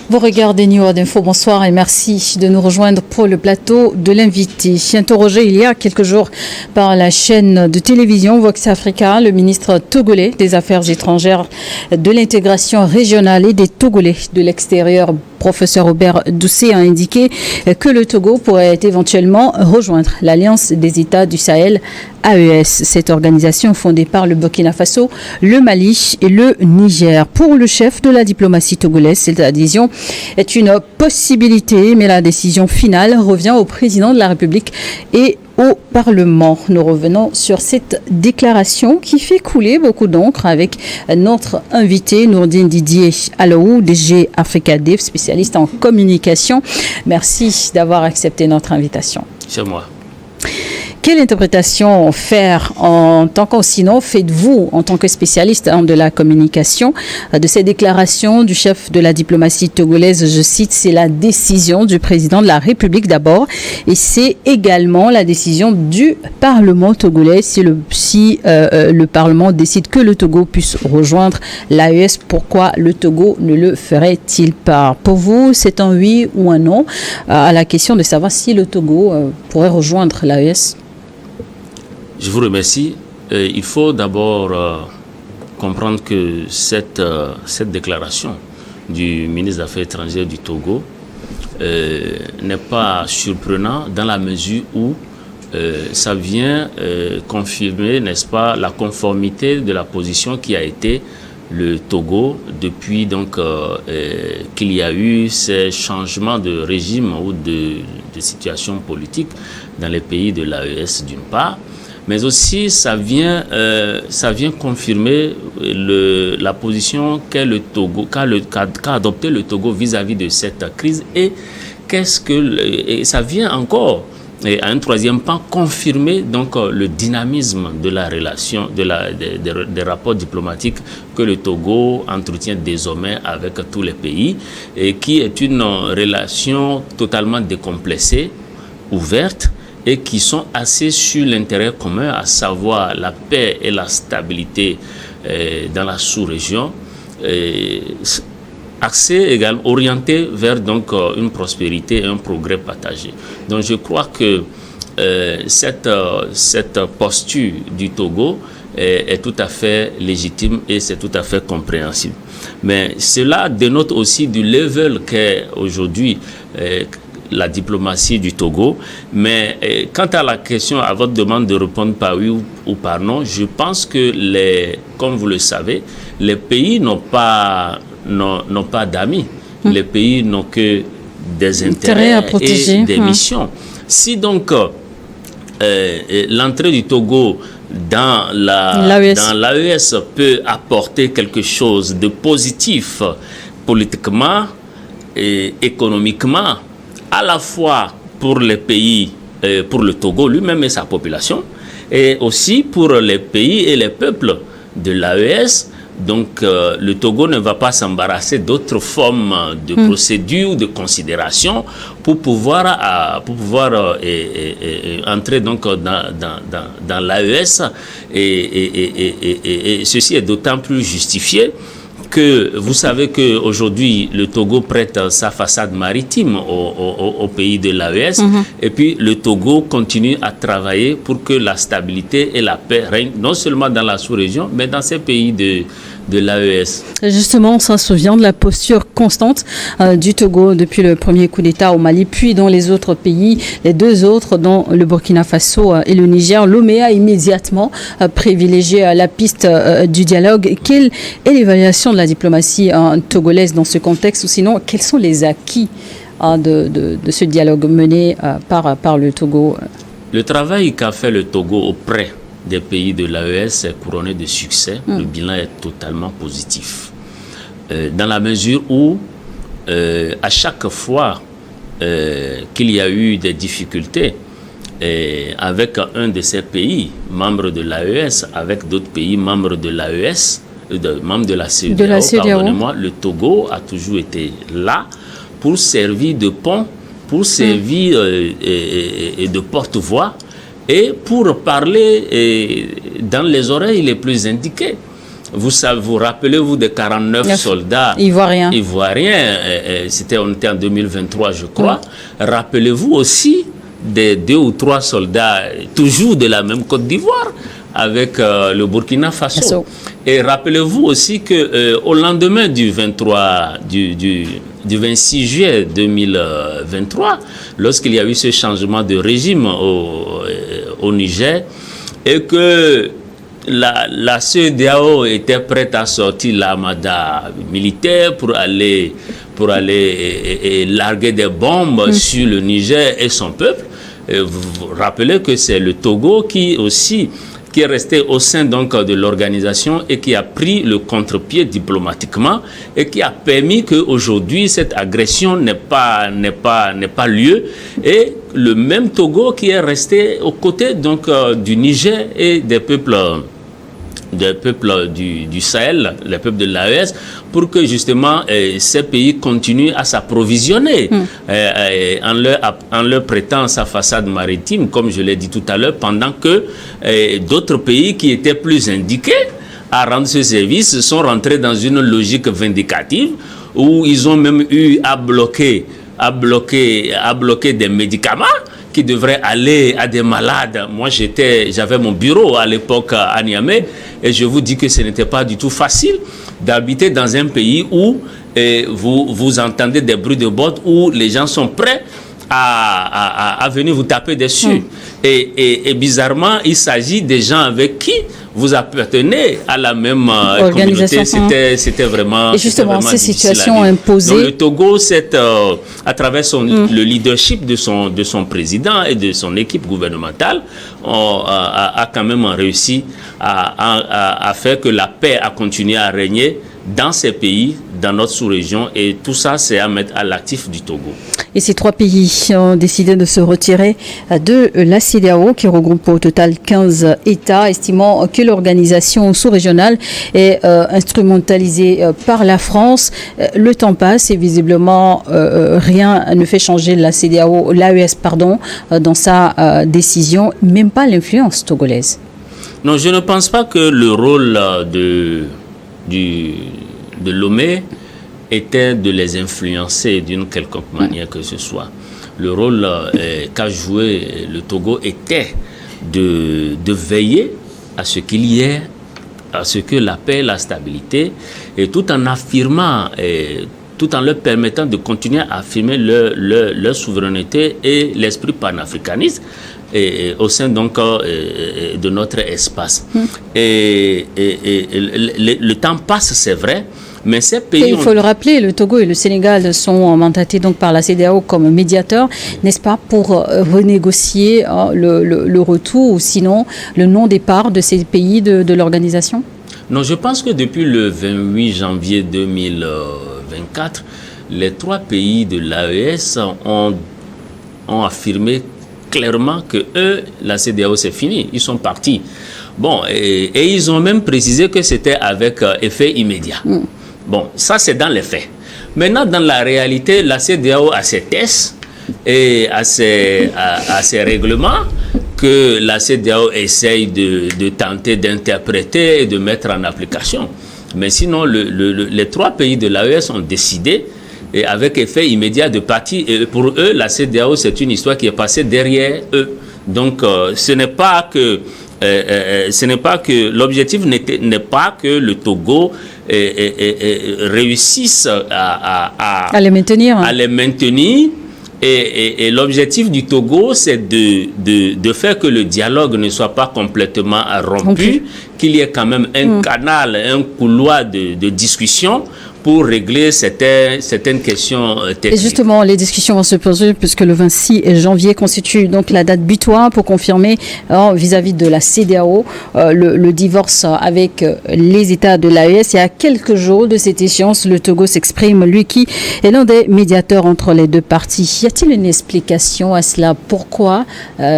Vous regardez New World Info, bonsoir et merci de nous rejoindre pour le plateau de l'invité. Interrogé il y a quelques jours par la chaîne de télévision Vox Africa, le ministre togolais des Affaires étrangères, de l'intégration régionale et des Togolais de l'extérieur, professeur Robert Doucet, a indiqué que le Togo pourrait éventuellement rejoindre l'Alliance des États du Sahel, AES. Cette organisation fondée par le Burkina Faso, le Mali et le Niger. Pour le chef de la diplomatie togolaise, cette adhésion est une possibilité, mais la décision finale revient au président de la République et au Parlement. Nous revenons sur cette déclaration qui fait couler beaucoup d'encre avec notre invité Nourdine Didier Alou, DG Africa Dev, spécialiste en communication. Merci d'avoir accepté notre invitation. C'est moi. Quelle interprétation faire en tant qu'sinon faites-vous en tant que spécialiste de la communication de ces déclarations du chef de la diplomatie togolaise? Je cite, c'est la décision du président de la République d'abord et c'est également la décision du Parlement togolais. Si le Parlement décide que le Togo puisse rejoindre l'AES, pourquoi le Togo ne le ferait-il pas? Pour vous, c'est un oui ou un non à la question de savoir si le Togo pourrait rejoindre l'AES? Je vous remercie. Il faut d'abord comprendre que cette déclaration du ministre des Affaires étrangères du Togo n'est pas surprenant dans la mesure où ça vient confirmer, n'est-ce pas, la conformité de la position qui a été le Togo depuis donc qu'il y a eu ces changements de régime ou de situation politique dans les pays de l'AES d'une part. Mais aussi, ça vient confirmer la position qu'a adopté le Togo vis-à-vis de cette crise et ça vient encore, et à un troisième pan, confirmer donc le dynamisme de la relation, des rapports diplomatiques que le Togo entretient désormais avec tous les pays et qui est une relation totalement décomplexée, ouverte, et qui sont axés sur l'intérêt commun, à savoir la paix et la stabilité dans la sous-région, axés également, orientés vers donc une prospérité et un progrès partagé. Donc je crois que cette posture du Togo est tout à fait légitime et c'est tout à fait compréhensible. Mais cela dénote aussi du level qu'est aujourd'hui la diplomatie du Togo. Mais quant à la question, à votre demande de répondre par oui ou par non, je pense que comme vous le savez, les pays n'ont pas d'amis. Les pays n'ont que des intérêts à protéger, et des missions. Si donc l'entrée du Togo dans l'AES peut apporter quelque chose de positif politiquement et économiquement, à la fois pour les pays, pour le Togo lui-même et sa population, et aussi pour les pays et les peuples de l'AES. Donc le Togo ne va pas s'embarrasser d'autres formes de procédures, de considérations pour pouvoir entrer donc dans l'AES. Et ceci est d'autant plus justifié que vous savez qu'aujourd'hui, le Togo prête sa façade maritime au pays de l'AES. Et puis, le Togo continue à travailler pour que la stabilité et la paix règnent, non seulement dans la sous-région, mais dans ces pays de l'AES. Justement, on s'en souvient de la posture constante du Togo depuis le premier coup d'État au Mali, puis dans les autres pays, les deux autres, dont le Burkina Faso et le Niger. Lomé a immédiatement privilégié la piste du dialogue. Quelle est l'évaluation de la diplomatie togolaise dans ce contexte, ou sinon, quels sont les acquis de ce dialogue mené par le Togo? Le travail qu'a fait le Togo auprès des pays de l'AES est couronné de succès. Le bilan est totalement positif. Dans la mesure où, à chaque fois qu'il y a eu des difficultés avec un de ces pays membres de l'AES, avec d'autres pays membres de l'AES, membres de la CEDEAO, pardonnez-moi, le Togo a toujours été là pour servir de pont, pour servir de porte-voix, et pour parler dans les oreilles les plus indiquées. vous rappelez-vous des 49 soldats ivoiriens. On était en 2023, je crois. Rappelez-vous aussi des 2 ou 3 soldats, toujours de la même Côte d'Ivoire, avec le Burkina Faso. Et rappelez-vous aussi que au lendemain du 26 juillet 2023, lorsqu'il y a eu ce changement de régime au Niger, et que la CEDEAO était prête à sortir l'armada militaire pour aller larguer des bombes sur le Niger et son peuple. Et vous vous rappelez que c'est le Togo qui est resté au sein donc de l'organisation et qui a pris le contre-pied diplomatiquement et qui a permis qu'aujourd'hui cette agression n'ait pas lieu. Et le même Togo qui est resté aux côtés donc du Niger et des peuples du Sahel, les peuples de l'AES, pour que justement ces pays continuent à s'approvisionner en leur prêtant sa façade maritime, comme je l'ai dit tout à l'heure, pendant que d'autres pays qui étaient plus indiqués à rendre ce service sont rentrés dans une logique vindicative où ils ont même eu à bloquer des médicaments qui devraient aller à des malades. Moi, j'avais mon bureau à l'époque à Niamey et je vous dis que ce n'était pas du tout facile d'habiter dans un pays où vous entendez des bruits de bottes, où les gens sont prêts à venir vous taper dessus. Et bizarrement, il s'agit des gens avec qui vous appartenez à la même communauté. C'était vraiment. Et justement, ces situations imposées. Donc, le Togo, à travers le leadership de son président et de son équipe gouvernementale, a quand même réussi à faire que la paix a continué à régner dans ces pays, dans notre sous-région, et tout ça, c'est à mettre à l'actif du Togo. Et ces 3 pays ont décidé de se retirer de la CEDEAO, qui regroupe au total 15 États, estimant que l'organisation sous-régionale est instrumentalisée par la France. Le temps passe et visiblement rien ne fait changer l'AES dans sa décision, même pas l'influence togolaise. Non, je ne pense pas que le rôle de Lomé était de les influencer d'une quelconque manière que ce soit. Le rôle qu'a joué le Togo était de veiller à ce qu'il y ait, à ce que la paix, la stabilité, et tout en affirmant, tout en leur permettant de continuer à affirmer leur souveraineté et l'esprit panafricaniste au sein donc de notre espace. Et le temps passe, c'est vrai, mais ces pays... Et il faut le rappeler, le Togo et le Sénégal sont mandatés donc par la CEDEAO comme médiateurs, n'est-ce pas, pour renégocier le retour ou sinon le non-départ de ces pays de l'organisation? Non, je pense que depuis le 28 janvier 2024, les 3 pays de l'AES ont affirmé clairement que la CEDEAO, c'est fini, ils sont partis. Bon, et ils ont même précisé que c'était avec effet immédiat. Bon, ça c'est dans les faits. Maintenant, dans la réalité, la CEDEAO a ses tests et a ses règlements que la CEDEAO essaye de tenter d'interpréter et de mettre en application. Mais sinon, les 3 pays de l'AES ont décidé, et avec effet immédiat, de partir. Et pour eux, la CEDEAO, c'est une histoire qui est passée derrière eux. Donc, ce n'est pas que l'objectif n'est pas que le Togo réussisse à les maintenir. À les maintenir. Et l'objectif du Togo, c'est de faire que le dialogue ne soit pas complètement rompu, qu'il y ait quand même un canal, un couloir de discussion pour régler certaines questions techniques. Et justement, les discussions vont se poser puisque le 26 janvier constitue donc la date butoir pour confirmer vis-à-vis de la CEDEAO le divorce avec les États de l'AES. Et à quelques jours de cette échéance, le Togo s'exprime, lui qui est l'un des médiateurs entre les 2 parties. Y a-t-il une explication à cela? Pourquoi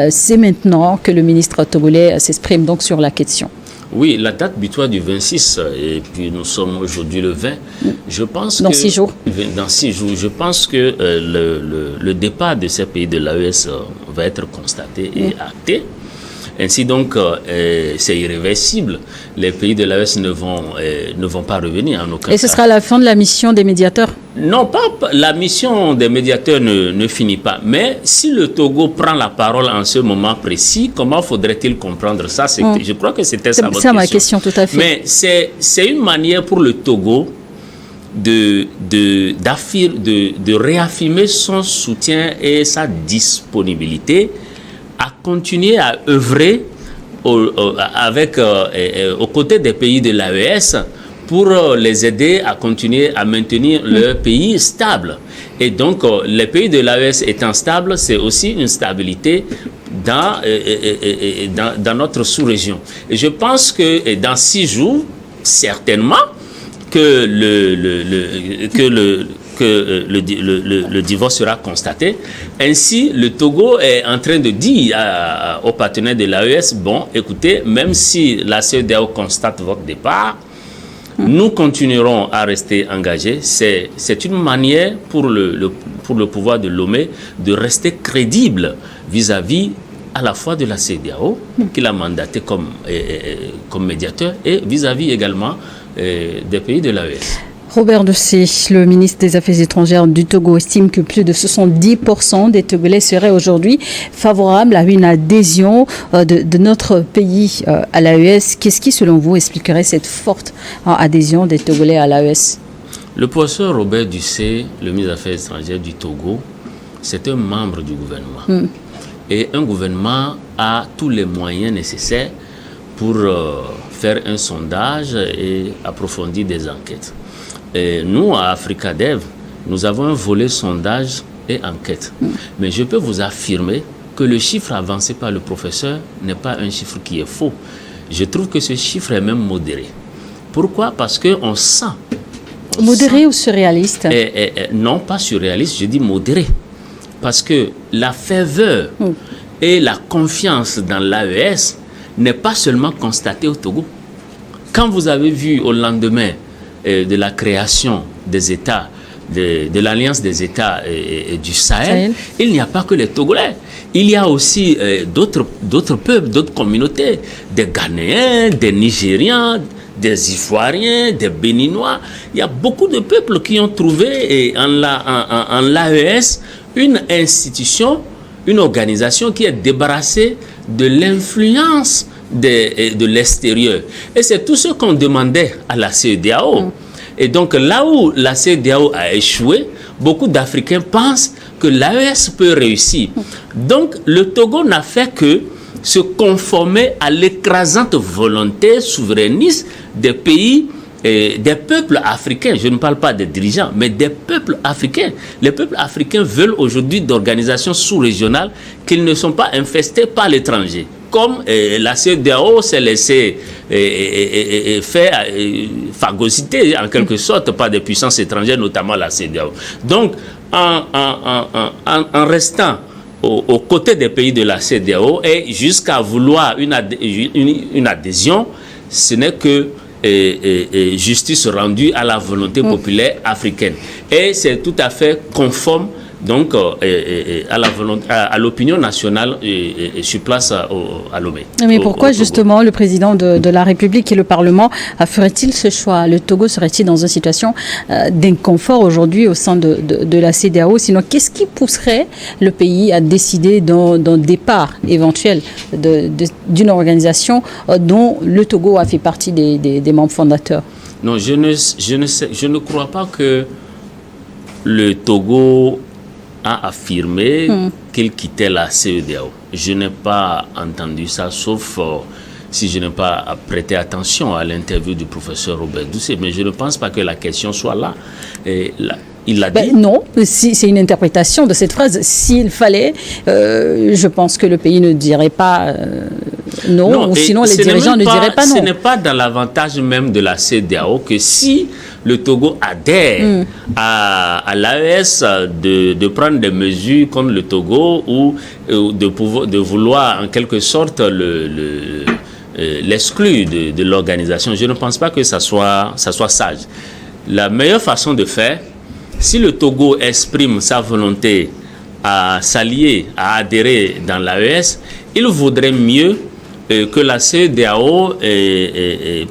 c'est maintenant que le ministre togolais s'exprime donc sur la question? Oui, la date butoir du 26, et puis nous sommes aujourd'hui le 20. Je pense dans 6 jours. Dans 6 jours, je pense que le départ de ces pays de l'AES va être constaté et acté. Ainsi donc, c'est irréversible. Les pays de l'AES ne vont pas revenir en aucun cas. Et ce sera la fin de la mission des médiateurs? Non, pas la mission des médiateurs ne finit pas. Mais si le Togo prend la parole en ce moment précis, comment faudrait-il comprendre ça? Je crois que c'était ça votre question. C'est ma question, tout à fait. Mais c'est une manière pour le Togo de réaffirmer son soutien et sa disponibilité à continuer à œuvrer aux côtés des pays de l'AES pour les aider à continuer à maintenir leur pays stable. Et donc, les pays de l'AES étant stables, c'est aussi une stabilité dans notre sous-région. Et je pense que dans 6 jours, certainement, que le divorce sera constaté. Ainsi, le Togo est en train de dire aux partenaires de l'AES, bon, écoutez, même si la CEDEAO constate votre départ, nous continuerons à rester engagés. C'est une manière pour le pouvoir de Lomé de rester crédible vis-à-vis à la fois de la CEDEAO, qu'il a mandaté comme médiateur, et vis-à-vis également des pays de l'AES. Robert Dossé, le ministre des Affaires étrangères du Togo, estime que plus de 70% des Togolais seraient aujourd'hui favorables à une adhésion de notre pays à l'AES. Qu'est-ce qui, selon vous, expliquerait cette forte adhésion des Togolais à l'AES? Le professeur Robert Dossé, le ministre des Affaires étrangères du Togo, c'est un membre du gouvernement. Et un gouvernement a tous les moyens nécessaires pour faire un sondage et approfondir des enquêtes. Et nous, à Africadev, nous avons un volet sondage et enquête. Mais je peux vous affirmer que le chiffre avancé par le professeur n'est pas un chiffre qui est faux. Je trouve que ce chiffre est même modéré. Pourquoi? Parce qu'on sent... Modéré ou surréaliste? Non, pas surréaliste, je dis modéré. Parce que la ferveur et la confiance dans l'AES n'est pas seulement constatée au Togo. Quand vous avez vu au lendemain de la création des États, de l'Alliance des États et du Sahel, il n'y a pas que les Togolais. Il y a aussi d'autres peuples, d'autres communautés, des Ghanéens, des Nigérians, des Ivoiriens, des Béninois. Il y a beaucoup de peuples qui ont trouvé en l'AES une institution, une organisation qui est débarrassée de l'influence de l'extérieur. Et c'est tout ce qu'on demandait à la CEDEAO. Et donc là où la CEDEAO a échoué, beaucoup d'Africains pensent que l'AES peut réussir. Donc le Togo n'a fait que se conformer à l'écrasante volonté souverainiste des pays et des peuples africains. Je ne parle pas des dirigeants, mais des peuples africains. Les peuples africains veulent aujourd'hui d'organisations sous-régionales qu'ils ne sont pas infestés par l'étranger. Comme la CEDEAO s'est laissée faire phagocyter en quelque sorte par des puissances étrangères, notamment la CEDEAO. Donc, en restant aux côtés des pays de la CEDEAO et jusqu'à vouloir une adhésion, ce n'est que justice rendue à la volonté populaire africaine. Et c'est tout à fait conforme donc à l'opinion nationale sur place à Lomé. Mais pourquoi justement le président de la République et le Parlement ferait-il ce choix? Le Togo serait-il dans une situation d'inconfort aujourd'hui au sein de la CEDEAO? Sinon, qu'est-ce qui pousserait le pays à décider d'un départ éventuel d'une organisation dont le Togo a fait partie des membres fondateurs? Non, je ne crois pas que le Togo a affirmé qu'il quittait la CEDEAO. Je n'ai pas entendu ça, sauf si je n'ai pas prêté attention à l'interview du professeur Robert Dossé. Mais je ne pense pas que la question soit là. Il l'a dit. Non, c'est une interprétation de cette phrase. S'il fallait, je pense que le pays ne dirait pas non, ou sinon les dirigeants ne diraient pas non. Ce n'est pas dans l'avantage même de la CEDEAO que si le Togo adhère à l'AES de prendre des mesures contre le Togo ou de vouloir en quelque sorte l'exclure de l'organisation. Je ne pense pas que ça soit sage. La meilleure façon de faire, si le Togo exprime sa volonté à s'allier, à adhérer dans l'AES, il vaudrait mieux que la CEDEAO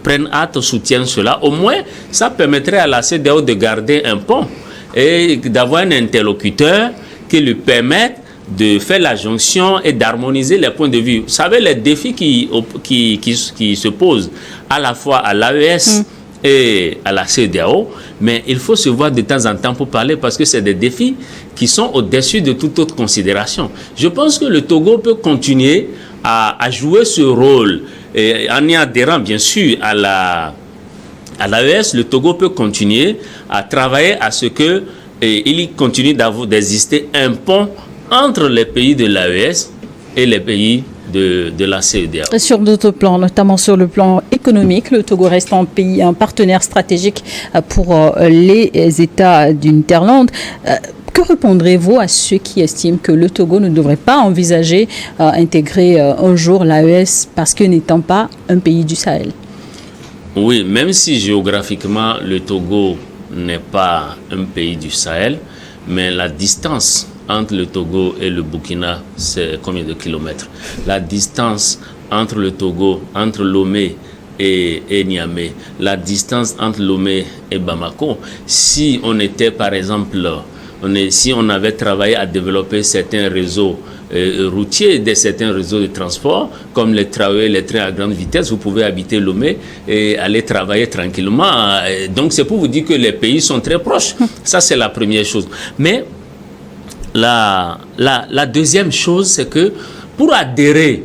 prenne acte, soutienne cela. Au moins, ça permettrait à la CEDEAO de garder un pont et d'avoir un interlocuteur qui lui permette de faire la jonction et d'harmoniser les points de vue. Vous savez, les défis qui se posent à la fois à l'AES et à la CEDEAO, mais il faut se voir de temps en temps pour parler parce que c'est des défis qui sont au-dessus de toute autre considération. Je pense que le Togo peut continuer à jouer ce rôle en y adhérant bien sûr à l'AES. Le Togo peut continuer à travailler à ce que il continue d'exister un pont entre les pays de l'AES et les pays de la CEDEAO. Sur d'autres plans, notamment sur le plan économique, le Togo reste un partenaire stratégique pour les États du Hinterland. Que répondrez-vous à ceux qui estiment que le Togo ne devrait pas envisager intégrer un jour l'AES parce que n'étant pas un pays du Sahel? Oui, même si géographiquement le Togo n'est pas un pays du Sahel, mais la distance entre le Togo et le Burkina, c'est combien de kilomètres? La distance entre le Togo, entre Lomé et Niamey, la distance entre Lomé et Bamako, si on était par exemple, si on avait travaillé à développer certains réseaux routiers, certains réseaux de transport, comme les trains à grande vitesse, vous pouvez habiter Lomé et aller travailler tranquillement. Donc c'est pour vous dire que les pays sont très proches. Ça, c'est la première chose. Mais la deuxième chose, c'est que pour adhérer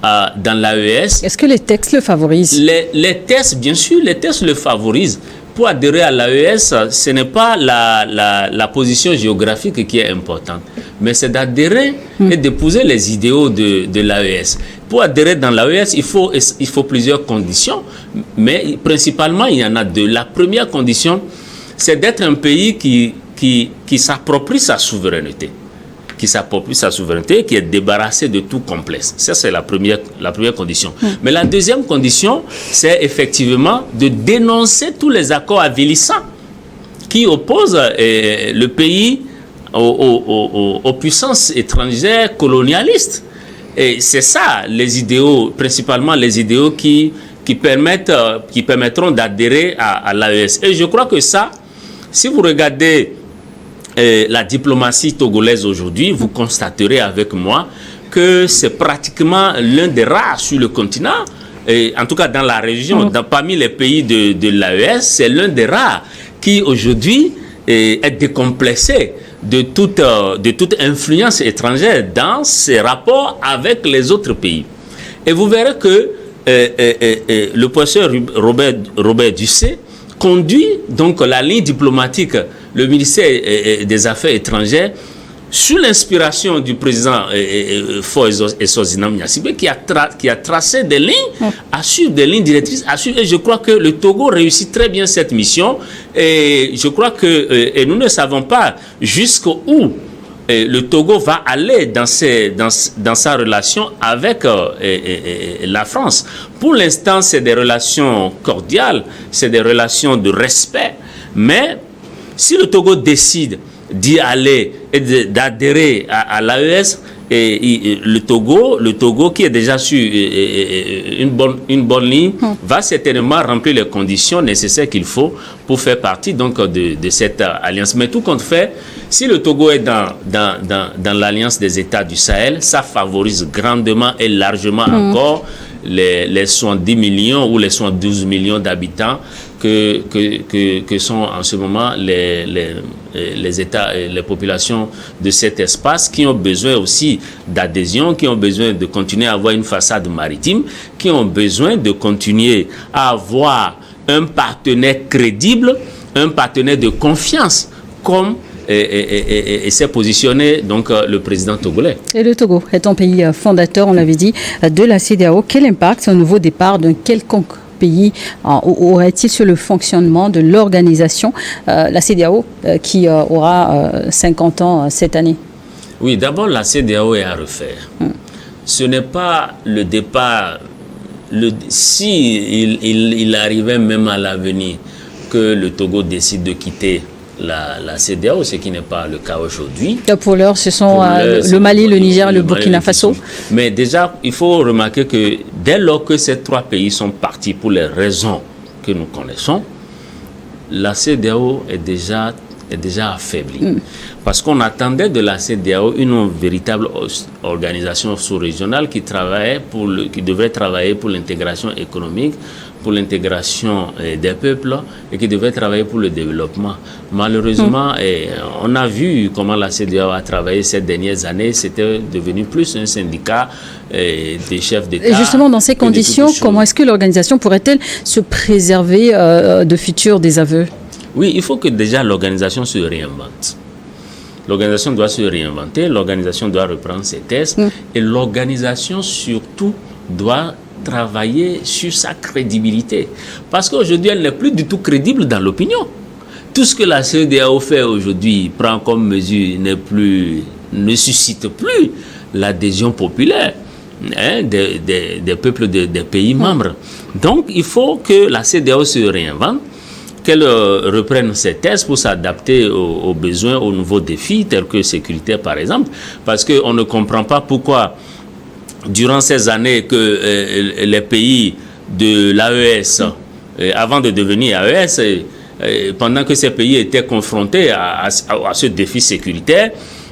dans l'AES... Est-ce que les textes le favorisent? Les textes, bien sûr, les textes le favorisent. Pour adhérer à l'AES, ce n'est pas la position géographique qui est importante, mais c'est d'adhérer et d'épouser les idéaux de l'AES. Pour adhérer dans l'AES, il faut plusieurs conditions, mais principalement, il y en a deux. La première condition, c'est d'être un pays qui s'approprie sa souveraineté. Qui est débarrassé de tout complexe. Ça, c'est la première condition. Mais la deuxième condition, c'est effectivement de dénoncer tous les accords avilissants qui opposent le pays aux puissances étrangères colonialistes. Et c'est ça, les idéaux, principalement les idéaux qui permettront d'adhérer à l'AES. Et je crois que ça, si vous regardez la diplomatie togolaise aujourd'hui, vous constaterez avec moi que c'est pratiquement l'un des rares sur le continent, et en tout cas dans la région, parmi les pays de l'AES, c'est l'un des rares qui aujourd'hui est décomplexé de toute influence étrangère dans ses rapports avec les autres pays. Et vous verrez que le professeur Robert Dussé conduit donc la ligne diplomatique, le ministère des Affaires étrangères, sous l'inspiration du président Faure Essozinam Gnassingbé, qui a tracé des lignes, à suivre des lignes directrices, et je crois que le Togo réussit très bien cette mission, et je crois que nous ne savons pas jusqu'où le Togo va aller dans sa relation avec la France. Pour l'instant, c'est des relations cordiales, c'est des relations de respect, mais si le Togo décide d'y aller et d'adhérer à l'AES, le Togo qui est déjà sur une bonne ligne, va certainement remplir les conditions nécessaires qu'il faut pour faire partie donc de cette alliance. Mais tout compte fait, si le Togo est dans l'alliance des États du Sahel, ça favorise grandement et largement encore les 70 millions ou les 72 millions d'habitants que sont en ce moment les États et les populations de cet espace, qui ont besoin aussi d'adhésion, qui ont besoin de continuer à avoir une façade maritime, qui ont besoin de continuer à avoir un partenaire crédible, un partenaire de confiance, comme et s'est positionné donc le président togolais. Et le Togo est un pays fondateur, on l'avait dit, de la CEDEAO. Quel impact un nouveau départ d'un quelconque pays aurait-il sur le fonctionnement de l'organisation, la CEDEAO, qui aura 50 ans cette année? Oui, d'abord la CEDEAO est à refaire. Ce n'est pas le départ, si il arrivait même à l'avenir que le Togo décide de quitter la CEDEAO, ce qui n'est pas le cas aujourd'hui. Pour l'heure, ce sont le Mali, le Niger, le Burkina Faso. Mais déjà, il faut remarquer que dès lors que ces trois pays sont partis pour les raisons que nous connaissons, la CEDEAO est déjà affaiblie. Parce qu'on attendait de la CEDEAO une véritable organisation sous-régionale qui devrait travailler pour l'intégration économique, pour l'intégration des peuples et qui devait travailler pour le développement. Malheureusement, on a vu comment la CEDEAO a travaillé ces dernières années. C'était devenu plus un syndicat des chefs d'État. Et justement, dans ces conditions, comment est-ce que l'organisation pourrait-elle se préserver de futurs désaveux? Oui, il faut que déjà l'organisation se réinvente. L'organisation doit se réinventer, l'organisation doit reprendre ses thèses et l'organisation surtout doit travailler sur sa crédibilité. Parce qu'aujourd'hui, elle n'est plus du tout crédible dans l'opinion. Tout ce que la CEDEAO fait aujourd'hui, prend comme mesure, ne suscite plus l'adhésion populaire des peuples des pays membres. Donc, il faut que la CEDEAO se réinvente, qu'elle reprenne ses thèses pour s'adapter aux besoins, aux nouveaux défis, tels que sécurité, par exemple. Parce qu'on ne comprend pas pourquoi durant ces années que les pays de l'AES, avant de devenir AES, pendant que ces pays étaient confrontés à ce défi sécuritaire,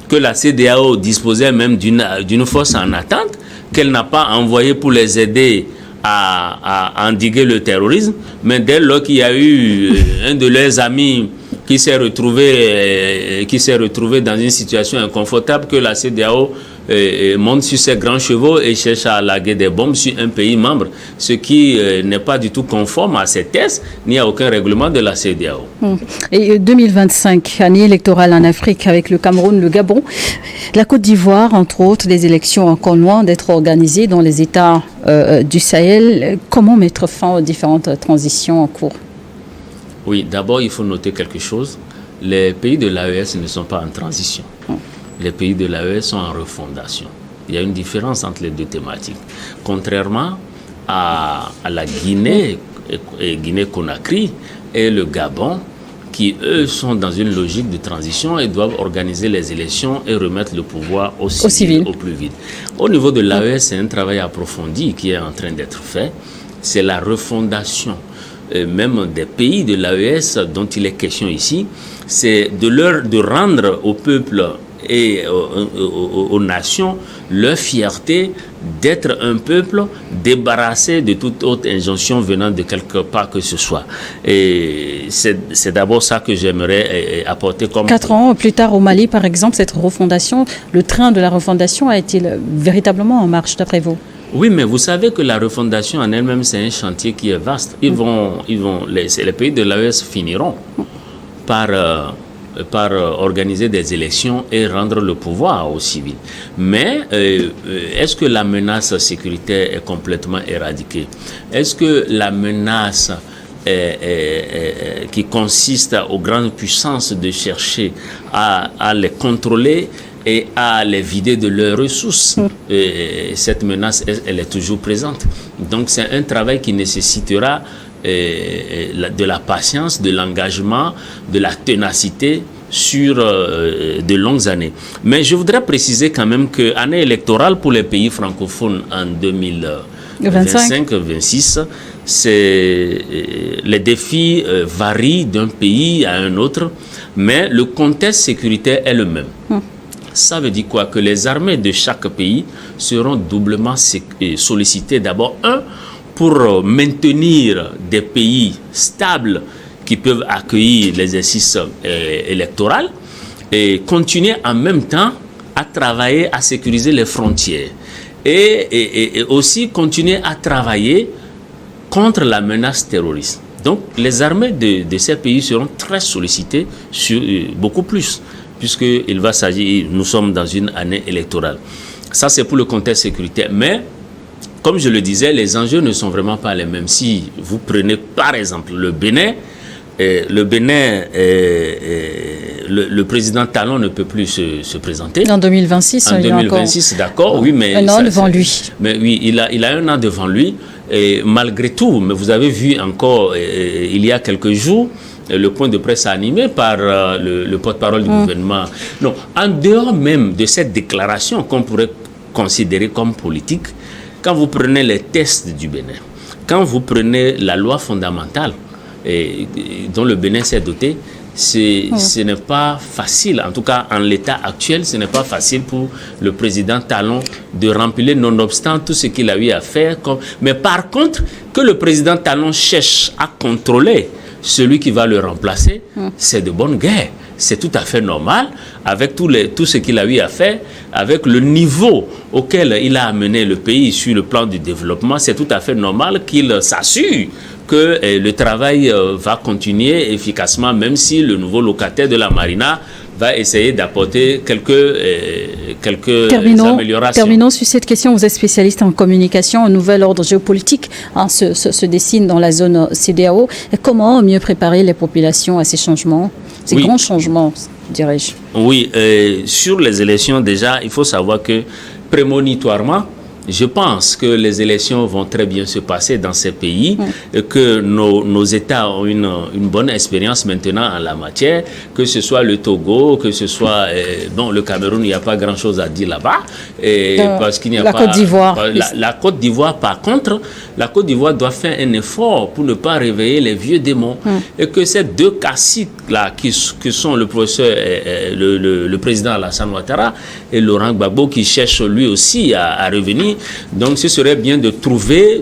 que la CEDEAO disposait même d'une force en attente, qu'elle n'a pas envoyée pour les aider à endiguer le terrorisme, mais dès lors qu'il y a eu un de leurs amis qui s'est retrouvé dans une situation inconfortable, que la CEDEAO monte sur ses grands chevaux et cherche à larguer des bombes sur un pays membre, ce qui n'est pas du tout conforme à ces thèses, ni à aucun règlement de la CEDEAO. Et 2025, année électorale en Afrique avec le Cameroun, le Gabon, la Côte d'Ivoire, entre autres, des élections encore loin d'être organisées dans les États du Sahel. Comment mettre fin aux différentes transitions en cours? Oui, d'abord, il faut noter quelque chose. Les pays de l'AES ne sont pas en transition. Les pays de l'AES sont en refondation. Il y a une différence entre les deux thématiques. Contrairement à la Guinée, Guinée-Conakry et le Gabon, qui, eux, sont dans une logique de transition et doivent organiser les élections et remettre le pouvoir au civil au plus vite. Au niveau de l'AES, c'est un travail approfondi qui est en train d'être fait. C'est la refondation même des pays de l'AES dont il est question ici. C'est de rendre au peuple et aux nations leur fierté d'être un peuple débarrassé de toute autre injonction venant de quelque part que ce soit. Et c'est d'abord ça que j'aimerais apporter comme... 4 ans plus tard au Mali, par exemple, cette refondation, le train de la refondation a-t-il véritablement en marche d'après vous? Oui, mais vous savez que la refondation en elle-même, c'est un chantier qui est vaste. Les pays de l'AES finiront par organiser des élections et rendre le pouvoir aux civils. Mais est-ce que la menace sécuritaire est complètement éradiquée? Est-ce que la menace qui consiste aux grandes puissances de chercher à les contrôler et à les vider de leurs ressources, cette menace, elle est toujours présente. Donc c'est un travail qui nécessitera de la patience, de l'engagement, de la ténacité sur de longues années. Mais je voudrais préciser quand même que l'année électorale pour les pays francophones en 2025-26, les défis varient d'un pays à un autre, mais le contexte sécuritaire est le même. Ça veut dire quoi? Que les armées de chaque pays seront doublement sollicitées. D'abord, pour maintenir des pays stables qui peuvent accueillir l'exercice électoral et continuer en même temps à travailler à sécuriser les frontières et aussi continuer à travailler contre la menace terroriste. Donc, les armées de ces pays seront très sollicitées beaucoup plus, puisqu'il va s'agir, nous sommes dans une année électorale. Ça, c'est pour le contexte sécuritaire. Mais, comme je le disais, les enjeux ne sont vraiment pas les mêmes. Si vous prenez, par exemple, le Bénin, le président Talon ne peut plus se présenter. En 2026, en 2026, d'accord, oui, mais... Un an devant lui. Mais oui, il a un an devant lui. Et malgré tout, mais vous avez vu encore, il y a quelques jours, le point de presse animé par le porte-parole du gouvernement. Non, en dehors même de cette déclaration qu'on pourrait considérer comme politique, quand vous prenez les tests du Bénin, quand vous prenez la loi fondamentale dont le Bénin s'est doté, ce n'est pas facile, en tout cas en l'état actuel, ce n'est pas facile pour le président Talon de remplir, nonobstant tout ce qu'il a eu à faire. Mais par contre, que le président Talon cherche à contrôler celui qui va le remplacer, c'est de bonne guerre. C'est tout à fait normal, avec tout ce qu'il a eu à faire, avec le niveau auquel il a amené le pays sur le plan du développement, c'est tout à fait normal qu'il s'assure que le travail va continuer efficacement, même si le nouveau locataire de la Marina va essayer d'apporter quelques améliorations. Terminons sur cette question. Vous êtes spécialiste en communication. Un nouvel ordre géopolitique se dessine dans la zone CEDEAO. Et comment mieux préparer les populations à ces changements, ces grands changements, dirais-je? Oui, sur les élections, déjà, il faut savoir que prémonitoirement, je pense que les élections vont très bien se passer dans ces pays, que nos États ont une bonne expérience maintenant en la matière, que ce soit le Togo, que ce soit le Cameroun, il n'y a pas grand-chose à dire là-bas, parce qu'il n'y a pas... Côte d'Ivoire. La Côte d'Ivoire, par contre, la Côte d'Ivoire doit faire un effort pour ne pas réveiller les vieux démons, et que ces deux caciques-là, qui sont le professeur, le président Alassane Ouattara et Laurent Gbagbo, qui cherchent lui aussi à revenir. Donc, ce serait bien de trouver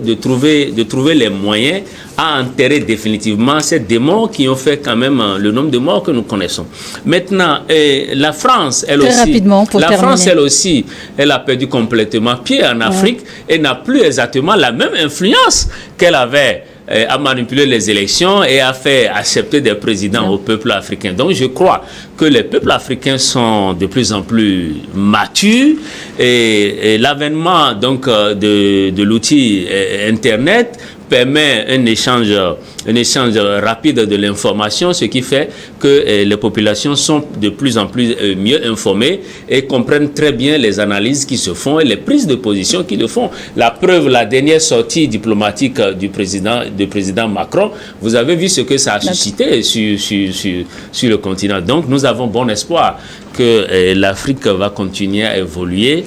les moyens à enterrer définitivement ces démons qui ont fait quand même le nombre de morts que nous connaissons. Maintenant, la France, elle aussi, elle a perdu complètement pied en Afrique et n'a plus exactement la même influence qu'elle avait à manipuler les élections et à faire accepter des présidents au peuple africain. Donc je crois que les peuples africains sont de plus en plus matures et l'avènement donc de l'outil Internet permet un échange rapide de l'information, ce qui fait que les populations sont de plus en plus mieux informées et comprennent très bien les analyses qui se font et les prises de position qui le font. La preuve, la dernière sortie diplomatique du président Macron, vous avez vu ce que ça a suscité sur le continent. Donc nous avons bon espoir que l'Afrique va continuer à évoluer,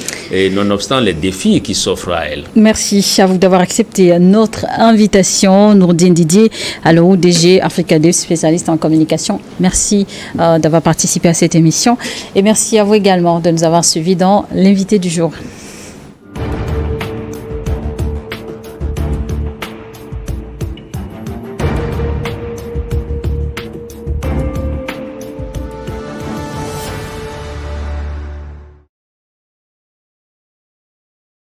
nonobstant les défis qui s'offrent à elle. Merci à vous d'avoir accepté notre invitation. Nourdine Didier, DG Africa Dev, spécialiste en communication. Merci d'avoir participé à cette émission. Et merci à vous également de nous avoir suivis dans l'invité du jour.